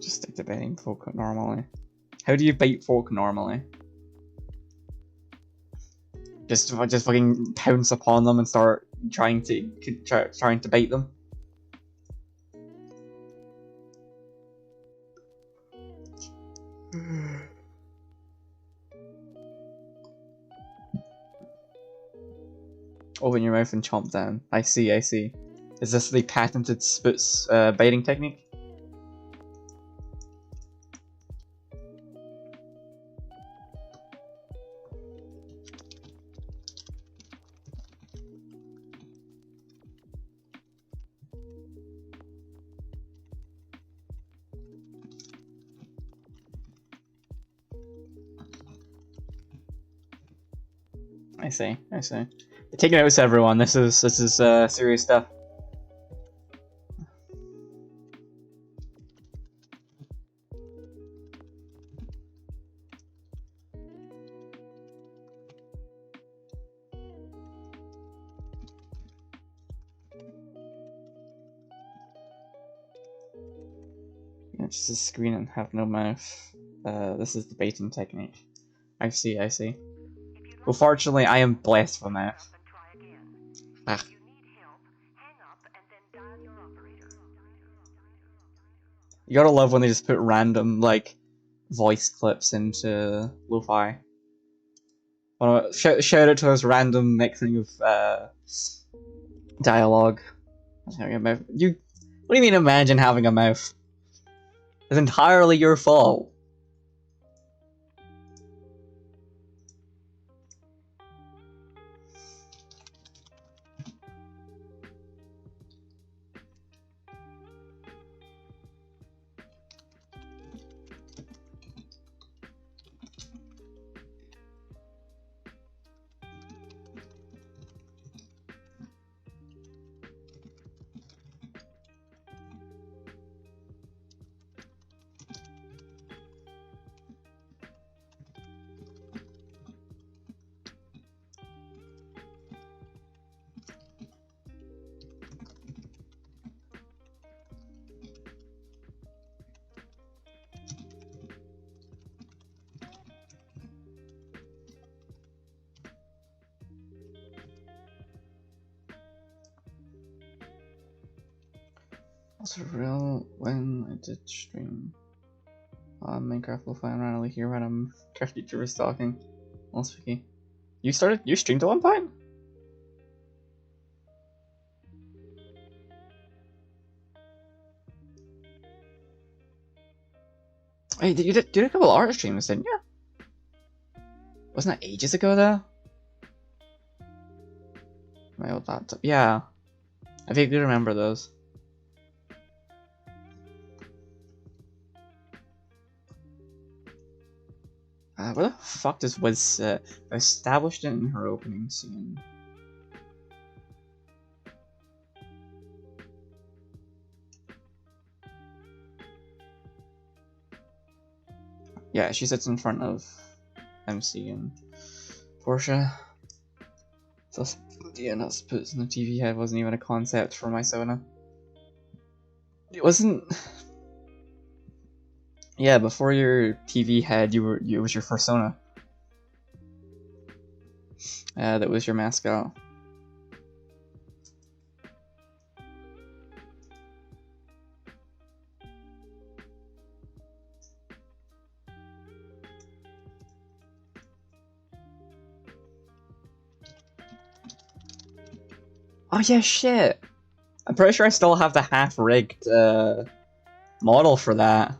Just stick to biting folk normally. How do you bite folk normally? Just fucking pounce upon them and start trying to bite them. Open your mouth and chomp down. I see. Is this the patented Spoots biting technique? I see. Take notice, everyone. This is serious stuff. Just a screen and have no mouth. This is the baiting technique. I see. Well, fortunately, I am blessed with mouth. Ah. You gotta love when they just put random, like, voice clips into lo-fi. Well, shout out to those random mixing of dialogue. Having a mouth. What do you mean imagine having a mouth? It's entirely your fault. Was it real when I did stream? Minecraft will find randomly here when I'm Crafty Tourist talking. Well, speaking. You streamed at one point? Hey, you did a couple art streams, didn't you? Wasn't that ages ago though? My old laptop. Yeah. I vaguely remember those. Where the fuck was established in her opening scene? Yeah, she sits in front of MC and Portia. So yeah, not supposed in the TV head wasn't even a concept for my Sona. It wasn't. Yeah, before your TV head, it was your persona. That was your mascot. Oh yeah, shit. I'm pretty sure I still have the half-rigged model for that.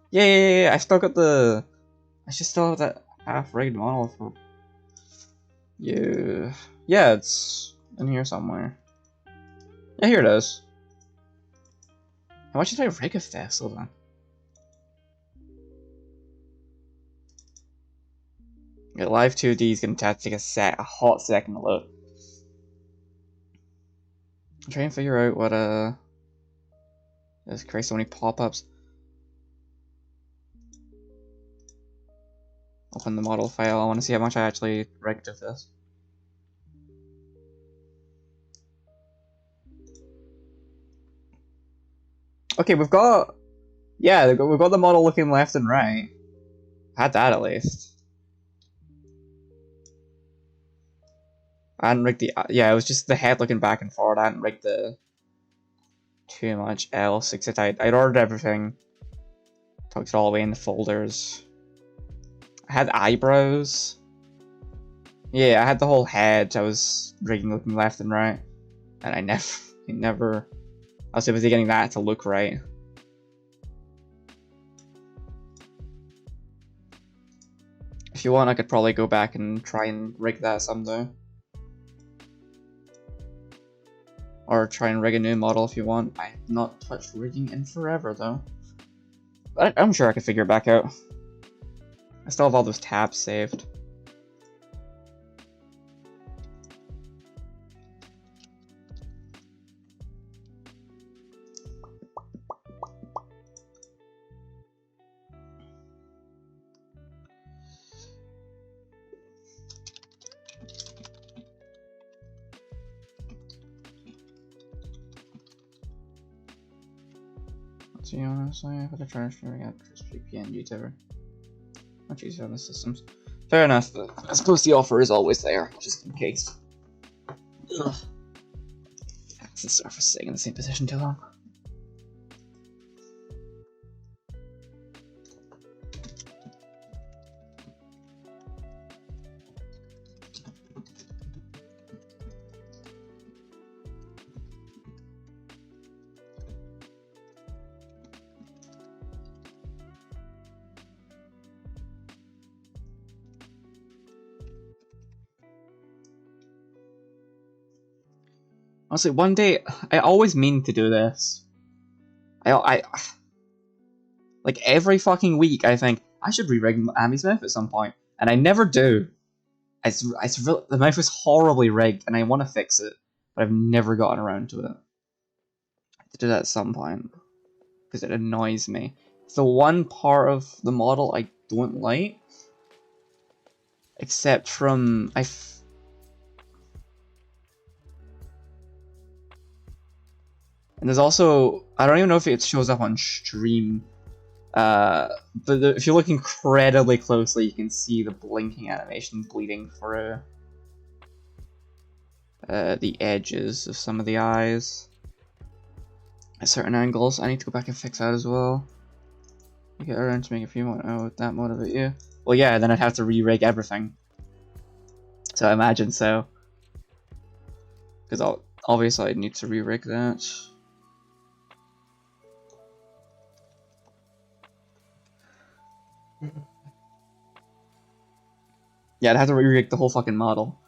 Yeah, I still got the... I should still have that half-rigged model for... Yeah, it's in here somewhere. Yeah, here it is. How much did I rig a vessel then? Yeah, live 2D is gonna take a hot second to load. I'm trying to figure out what There's crazy so many pop-ups. Open the model file. I want to see how much I actually rigged of this. Okay, we've got... Yeah, we've got the model looking left and right. Had that at least. I hadn't rigged the... yeah, it was just the head looking back and forward. I hadn't rigged the... too much else, except I'd ordered everything. Tucked it all away in the folders. I had eyebrows. Yeah, I had the whole head. I was rigging looking left and right. And I never... I was so busy getting that to look right. If you want, I could probably go back and try and rig that someday. Or try and rig a new model if you want. I have not touched rigging in forever though. But I'm sure I could figure it back out. I still have all those tabs saved. To be honest, I have to try streaming out crispy PNG tower. Much easier on the systems. Fair enough, but I suppose the offer is always there, just in case. Ugh. The surface staying in the same position too long. Honestly, one day, I always mean to do this. I like every fucking week I think, I should re-rig Ami's mouth at some point. And I never do. The mouth is horribly rigged and I want to fix it. But I've never gotten around to it. I have to do that at some point. Because it annoys me. It's the one part of the model I don't like. Except from... And there's also, I don't even know if it shows up on stream, but if you look incredibly closely, you can see the blinking animation bleeding through the edges of some of the eyes. at certain angles. I need to go back and fix that as well. Get around to make a few more. Oh, would that motivate you? Well, yeah, then I'd have to re-rig everything. So I imagine so. Because obviously I'd need to re-rig that. Yeah, I'd have to re-rig the whole fucking model.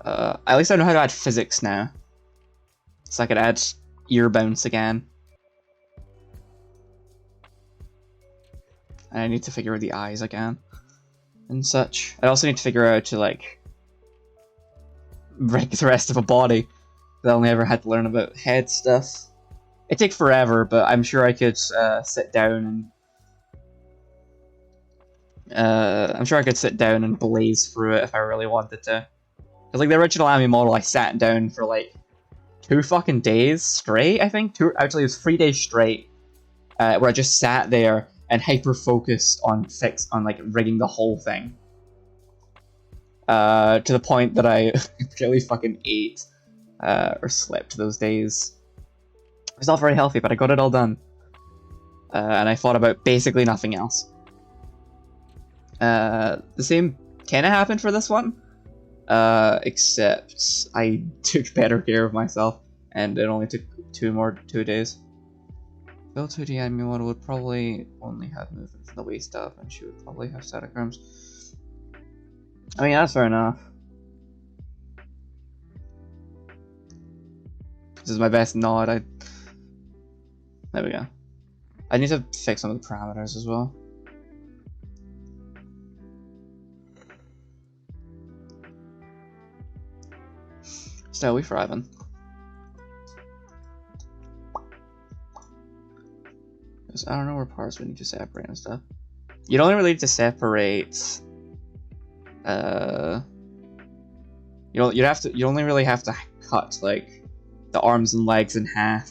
At least I know how to add physics now. So I could add ear bounce again. And I need to figure out the eyes again. And such. I also need to figure out how to, like, rig the rest of a body. I only ever had to learn about head stuff. It'd take forever, but I'm sure I could sit down and blaze through it if I really wanted to. Because like the original Ami model, I sat down for like 2 fucking days straight. I think actually it was 3 days straight, where I just sat there and hyper focused on like rigging the whole thing. To the point that I really fucking ate or slept those days. It was not very healthy, but I got it all done. And I thought about basically nothing else. The same kind of happened for this one, except I took better care of myself, and it only took 2 days. Build 2D anime model would probably only have movement from the waist up, and she would probably have statigrams. I mean, that's fair enough. This is my best nod. There we go. I need to fix some of the parameters as well. Still, we thriving. I don't know where parts we need to separate and stuff. You don't really need to separate. You only really have to cut like the arms and legs in half.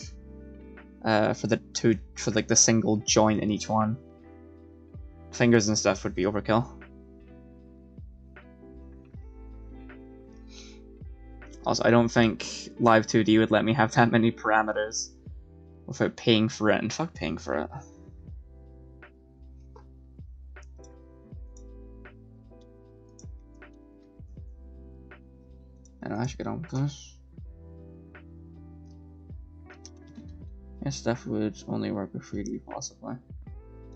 For like the single joint in each one. Fingers and stuff would be overkill. Also, I don't think Live 2D would let me have that many parameters without paying for it, and fuck paying for it. And I should get on with this. Yeah, stuff would only work with 3D possibly.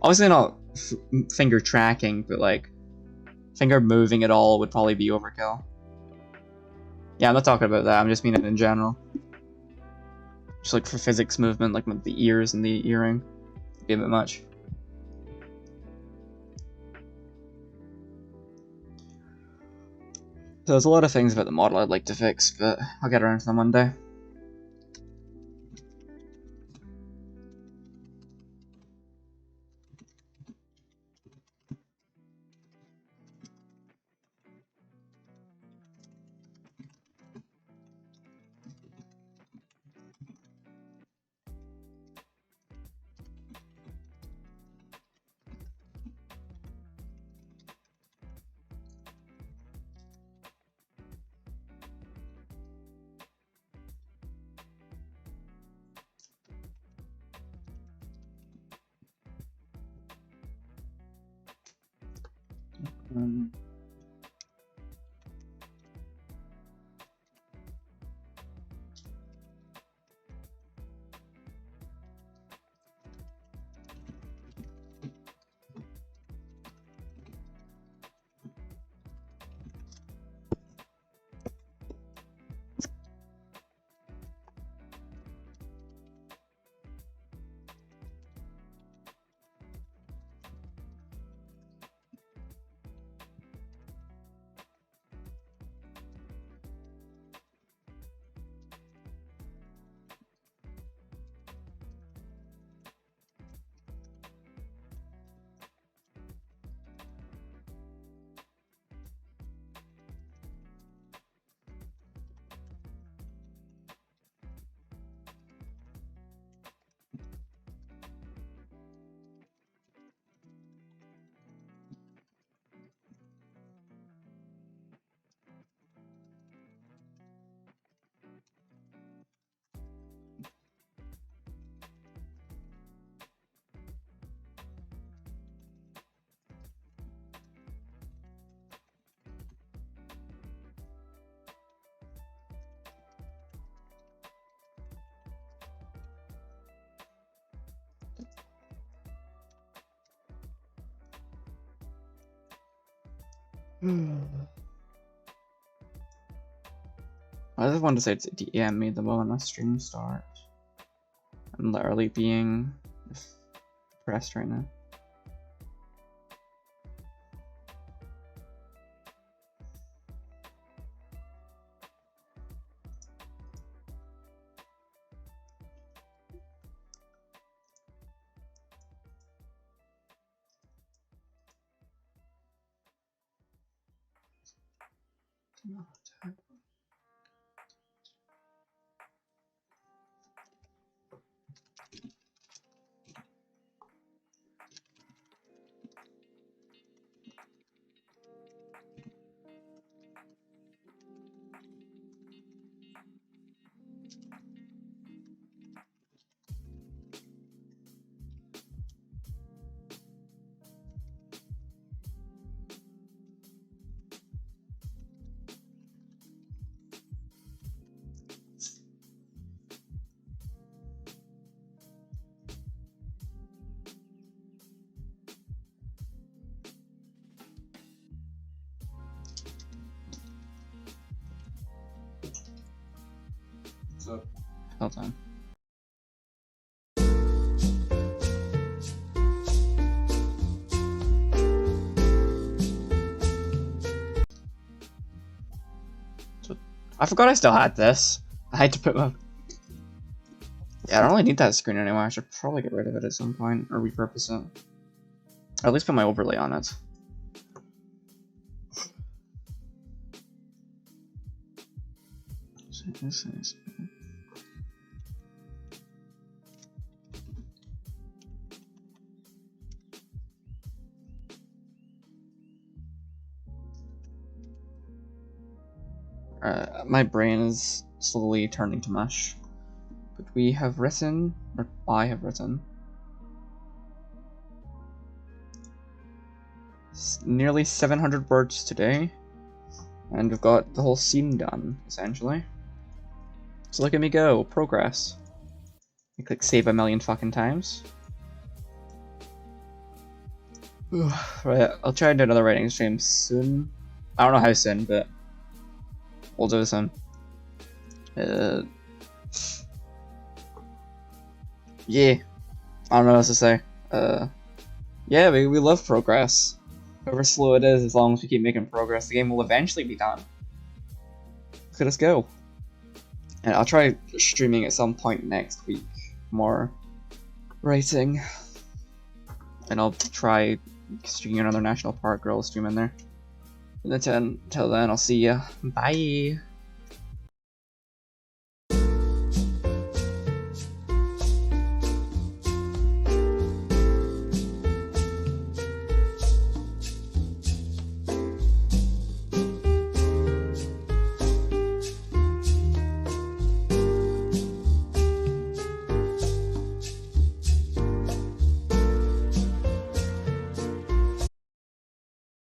Obviously not finger tracking, but like finger moving at all would probably be overkill. Yeah, I'm not talking about that, I'm just meaning in general. Just like for physics movement, like with the ears and the earring. It'd be a bit much. So there's a lot of things about the model I'd like to fix, but I'll get around to them one day. I just want to say it's DM me the moment my stream starts. I'm literally being depressed right now. So, hold on. I forgot I still had this. I had to put my... Yeah, I don't really need that screen anymore. I should probably get rid of it at some point, or repurpose it. Or at least put my overlay on it. My brain is slowly turning to mush. But we have written, or I have written, nearly 700 words today. And we've got the whole scene done, essentially. So look at me go, progress. You click save a million fucking times. Right, I'll try and do another writing stream soon. I don't know how soon, but we'll do it soon. Yeah, I don't know what else to say. Yeah, we love progress. However slow it is, as long as we keep making progress, the game will eventually be done. Look at us go. And I'll try streaming at some point next week. More writing. And I'll try streaming another National Park Girl stream in there. And until then, I'll see ya. Bye!